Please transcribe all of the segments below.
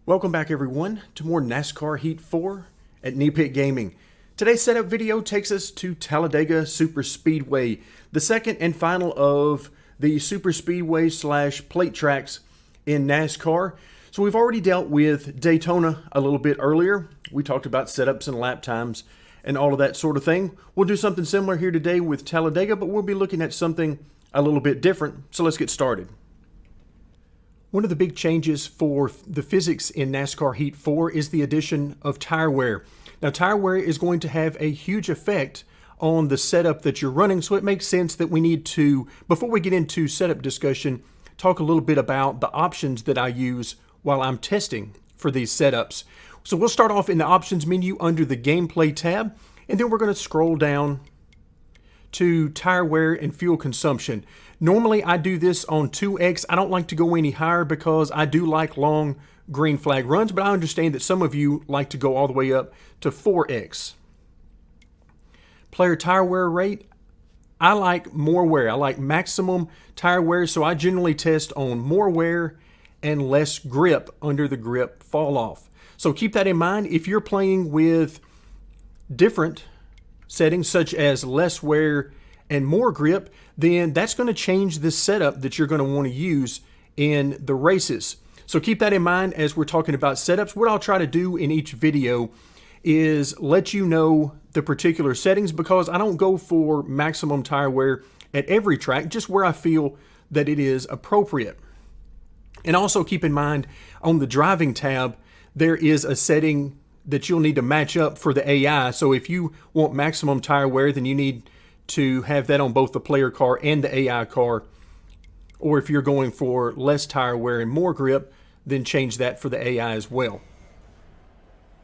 Welcome back everyone to more NASCAR Heat 4 at Knee Pit Gaming. Today's setup video takes us to Talladega Superspeedway, the second and final of the Superspeedway / plate tracks in NASCAR. So we've already dealt with Daytona a little bit earlier. We talked about setups and lap times and all of that sort of thing. We'll do something similar here today with Talladega, but we'll be looking at something a little bit different. So let's get started. One of the big changes for the physics in NASCAR Heat 4 is the addition of tire wear. Now, tire wear is going to have a huge effect on the setup that you're running, so it makes sense that we need to, before we get into setup discussion, talk a little bit about the options that I use while I'm testing for these setups. So we'll start off in the options menu under the gameplay tab, and then we're going to scroll down to tire wear and fuel consumption. Normally I do this on 2x. I don't like to go any higher because I do like long green flag runs, but I understand that some of you like to go all the way up to 4x. Player tire wear rate, I like more wear. I like maximum tire wear, so I generally test on more wear and less grip under the grip fall off. So keep that in mind. If you're playing with different settings such as less wear and more grip, then that's going to change the setup that you're going to want to use in the races. So keep that in mind as we're talking about setups. What I'll try to do in each video is let you know the particular settings, because I don't go for maximum tire wear at every track, just where I feel that it is appropriate. And also keep in mind on the driving tab, there is a setting that you'll need to match up for the AI. So if you want maximum tire wear, then you need to have that on both the player car and the AI car. Or if you're going for less tire wear and more grip, then change that for the AI as well.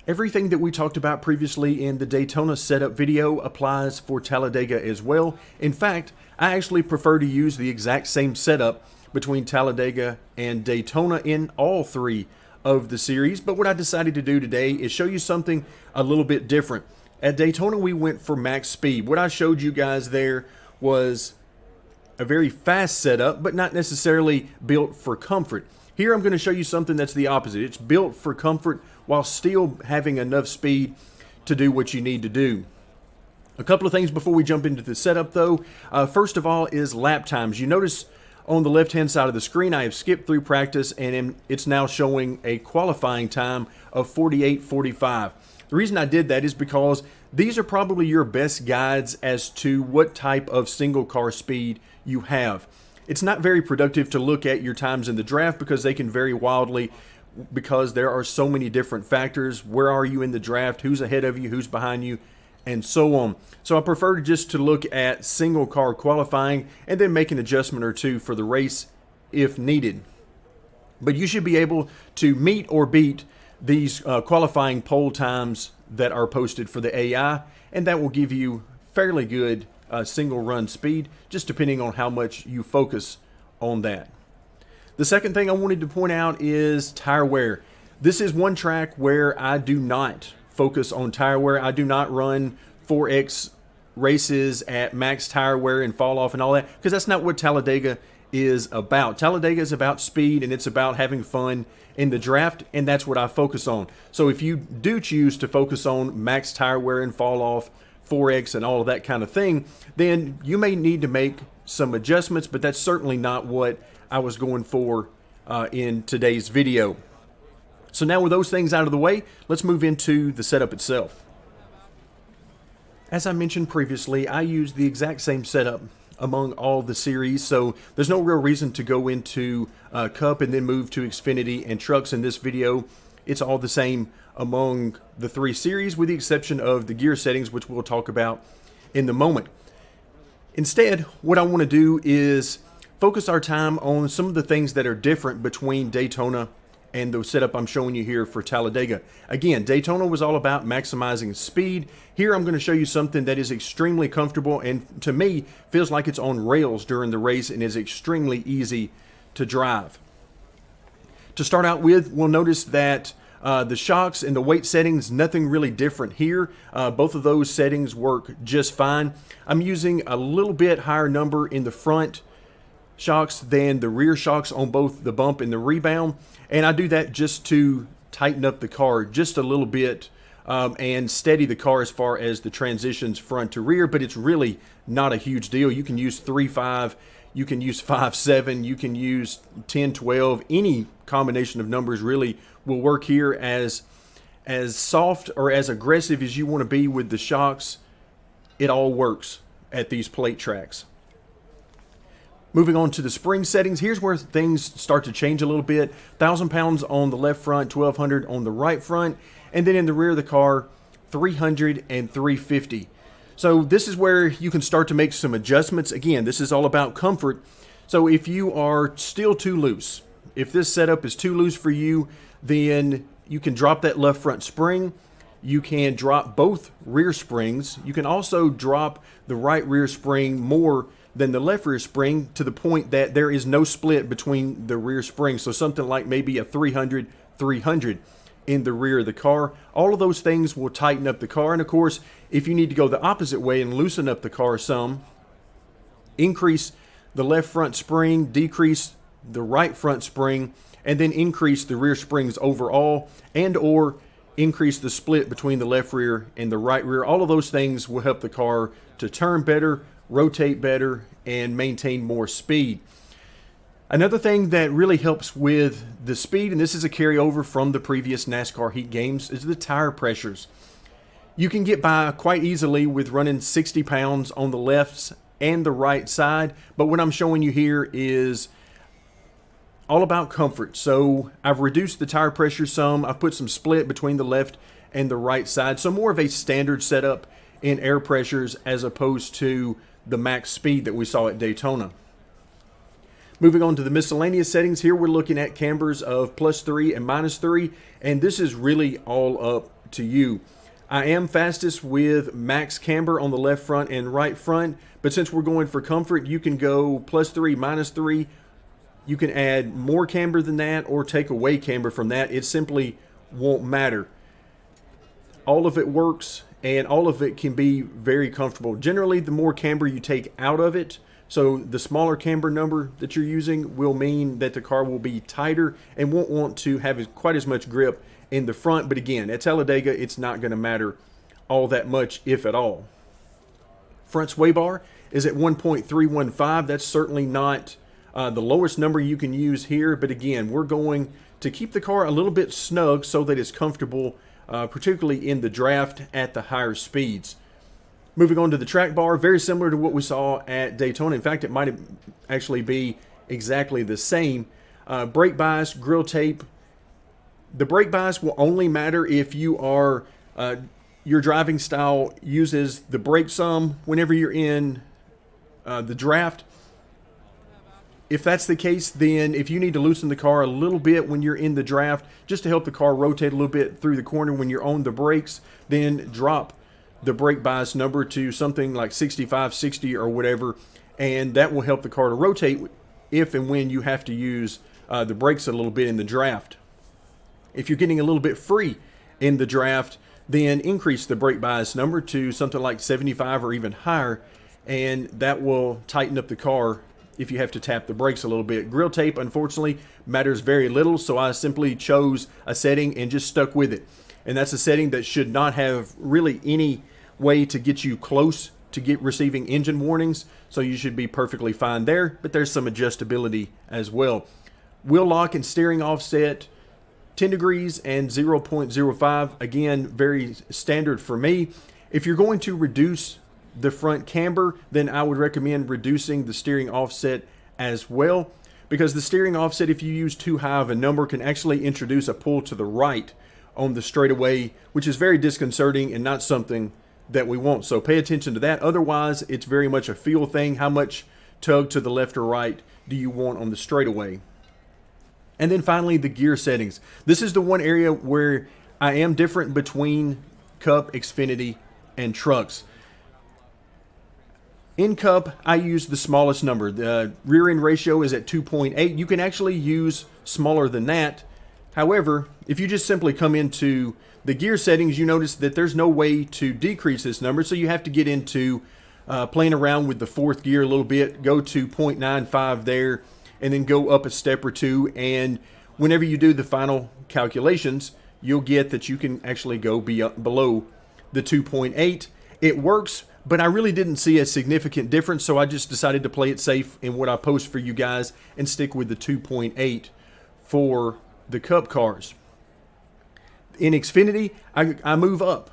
Everything that we talked about previously in the Daytona setup video applies for Talladega as well. In fact, I actually prefer to use the exact same setup between Talladega and Daytona in all three of the series. But what I decided to do today is show you something a little bit different. At Daytona, we went for max speed. What I showed you guys there was a very fast setup, but not necessarily built for comfort. Here, I'm going to show you something that's the opposite. It's built for comfort while still having enough speed to do what you need to do. A couple of things before we jump into the setup, though. First of all is lap times. You notice on the left-hand side of the screen, I have skipped through practice, and it's now showing a qualifying time of 48:45. The reason I did that is because these are probably your best guides as to what type of single car speed you have. It's not very productive to look at your times in the draft because they can vary wildly, because there are so many different factors. Where are you in the draft? Who's ahead of you? Who's behind you? And so on. So I prefer just to look at single car qualifying and then make an adjustment or two for the race if needed. But you should be able to meet or beat these qualifying pole times that are posted for the AI, and that will give you fairly good single run speed, just depending on how much you focus on that. The second thing I wanted to point out is tire wear. This is one track where I do not focus on tire wear. I do not run 4X races at max tire wear and fall off and all that, because that's not what Talladega is about. Talladega is about speed, and it's about having fun in the draft, and that's what I focus on. So if you do choose to focus on max tire wear and fall off, 4X and all of that kind of thing, then you may need to make some adjustments, but that's certainly not what I was going for in today's video. So now with those things out of the way, let's move into the setup itself. As I mentioned previously, I use the exact same setup among all the series, so there's no real reason to go into Cup and then move to Xfinity and trucks in this video. It's all the same among the three series, with the exception of the gear settings, which we'll talk about in the moment. Instead, what I want to do is focus our time on some of the things that are different between Daytona and the setup I'm showing you here for Talladega. Again, Daytona was all about maximizing speed. Here I'm going to show you something that is extremely comfortable and to me feels like it's on rails during the race and is extremely easy to drive. To start out with, we'll notice that the shocks and the weight settings, nothing really different here. Both of those settings work just fine. I'm using a little bit higher number in the front shocks than the rear shocks on both the bump and the rebound, and I do that just to tighten up the car just a little bit and steady the car as far as the transitions front to rear, but it's really not a huge deal. You can use 3.5, you can use 5.7, you can use 10.12. Any combination of numbers really will work here. As soft or as aggressive as you want to be with the shocks, it all works at these plate tracks. Moving on to the spring settings, here's where things start to change a little bit. 1,000 pounds on the left front, 1,200 on the right front, and then in the rear of the car, 300 and 350. So this is where you can start to make some adjustments. Again, this is all about comfort. So if you are still too loose, if this setup is too loose for you, then you can drop that left front spring. You can drop both rear springs. You can also drop the right rear spring more than the left rear spring to the point that there is no split between the rear springs. So something like maybe a 300 in the rear of the car. All of those things will tighten up the car. And of course, if you need to go the opposite way and loosen up the car some, increase the left front spring, decrease the right front spring, and then increase the rear springs overall, and or increase the split between the left rear and the right rear. All of those things will help the car to turn better, rotate better, and maintain more speed. Another thing that really helps with the speed, and this is a carryover from the previous NASCAR Heat games, is the tire pressures. You can get by quite easily with running 60 pounds on the left and the right side, but what I'm showing you here is all about comfort. So I've reduced the tire pressure some. I've put some split between the left and the right side. So more of a standard setup in air pressures as opposed to the max speed that we saw at Daytona. Moving on to the miscellaneous settings, here we're looking at cambers of +3 and -3, and this is really all up to you. I am fastest with max camber on the left front and right front, but since we're going for comfort, you can go +3, -3. You can add more camber than that or take away camber from that. It simply won't matter. All of it works, and all of it can be very comfortable. Generally, the more camber you take out of it, so the smaller camber number that you're using will mean that the car will be tighter and won't want to have quite as much grip in the front. But again, at Talladega, it's not going to matter all that much, if at all. Front sway bar is at 1.315. That's certainly not the lowest number you can use here. But again, we're going to keep the car a little bit snug so that it's comfortable, particularly in the draft at the higher speeds. Moving on to the track bar, very similar to what we saw at Daytona. In fact, it might actually be exactly the same. Brake bias, grill tape. The brake bias will only matter if you are your driving style uses the brake some whenever you're in the draft. If that's the case, then if you need to loosen the car a little bit when you're in the draft, just to help the car rotate a little bit through the corner when you're on the brakes, then drop the brake bias number to something like 65, 60 or whatever, and that will help the car to rotate if and when you have to use the brakes a little bit in the draft. If you're getting a little bit free in the draft, then increase the brake bias number to something like 75 or even higher, and that will tighten up the car if you have to tap the brakes a little bit. Grill tape, unfortunately, matters very little, so I simply chose a setting and just stuck with it. And that's a setting that should not have really any way to get you close to receiving engine warnings, so you should be perfectly fine there, but there's some adjustability as well. Wheel lock and steering offset, 10 degrees and 0.05. Again, very standard for me. If you're going to reduce the front camber, then I would recommend reducing the steering offset as well, because the steering offset, if you use too high of a number, can actually introduce a pull to the right on the straightaway, which is very disconcerting and not something that we want. So pay attention to that. Otherwise, it's very much a feel thing. How much tug to the left or right do you want on the straightaway? And then finally, the gear settings. This is the one area where I am different between Cup, Xfinity, and trucks. In Cup, I use the smallest number. The rear end ratio is at 2.8. You can actually use smaller than that. However, if you just simply come into the gear settings, you notice that there's no way to decrease this number. So you have to get into playing around with the fourth gear a little bit, go to 0.95 there, and then go up a step or two. And whenever you do the final calculations, you'll get that you can actually go below the 2.8. It works, but I really didn't see a significant difference, so I just decided to play it safe in what I post for you guys and stick with the 2.8 for the Cup cars. In Xfinity, I move up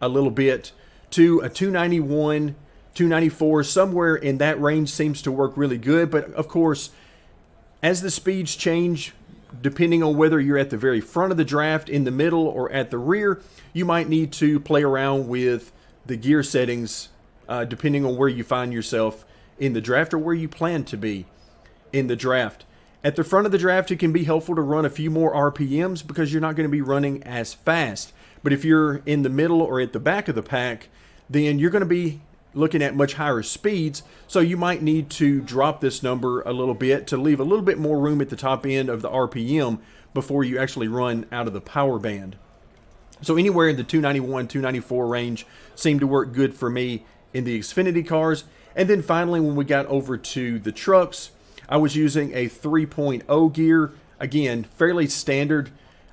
a little bit to a 291, 294, somewhere in that range seems to work really good. But of course, as the speeds change, depending on whether you're at the very front of the draft, in the middle, or at the rear, you might need to play around with the gear settings depending on where you find yourself in the draft or where you plan to be in the draft. At the front of the draft, it can be helpful to run a few more RPMs because you're not going to be running as fast. But if you're in the middle or at the back of the pack, then you're going to be looking at much higher speeds. So you might need to drop this number a little bit to leave a little bit more room at the top end of the RPM before you actually run out of the power band. So anywhere in the 291, 294 range seemed to work good for me in the Xfinity cars. And then finally, when we got over to the trucks, I was using a 3.0 gear. Again, fairly standard,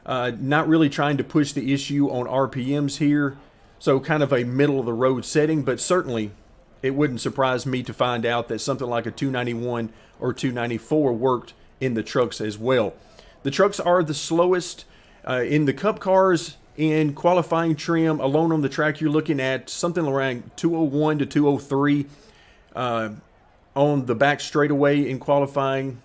not really trying to push the issue on RPMs here. So kind of a middle of the road setting, but certainly it wouldn't surprise me to find out that something like a 291 or 294 worked in the trucks as well. The trucks are the slowest in the Cup cars. In qualifying trim, alone on the track, you're looking at something around 201 to 203 on the back straightaway in qualifying.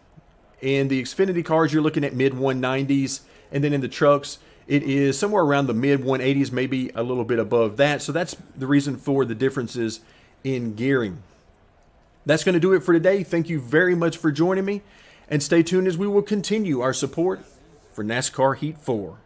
In the Xfinity cars, you're looking at mid 190s, and then in the trucks, it is somewhere around the mid 180s, maybe a little bit above that. So that's the reason for the differences in gearing. That's going to do it for today. Thank you very much for joining me, and stay tuned as we will continue our support for NASCAR Heat 4.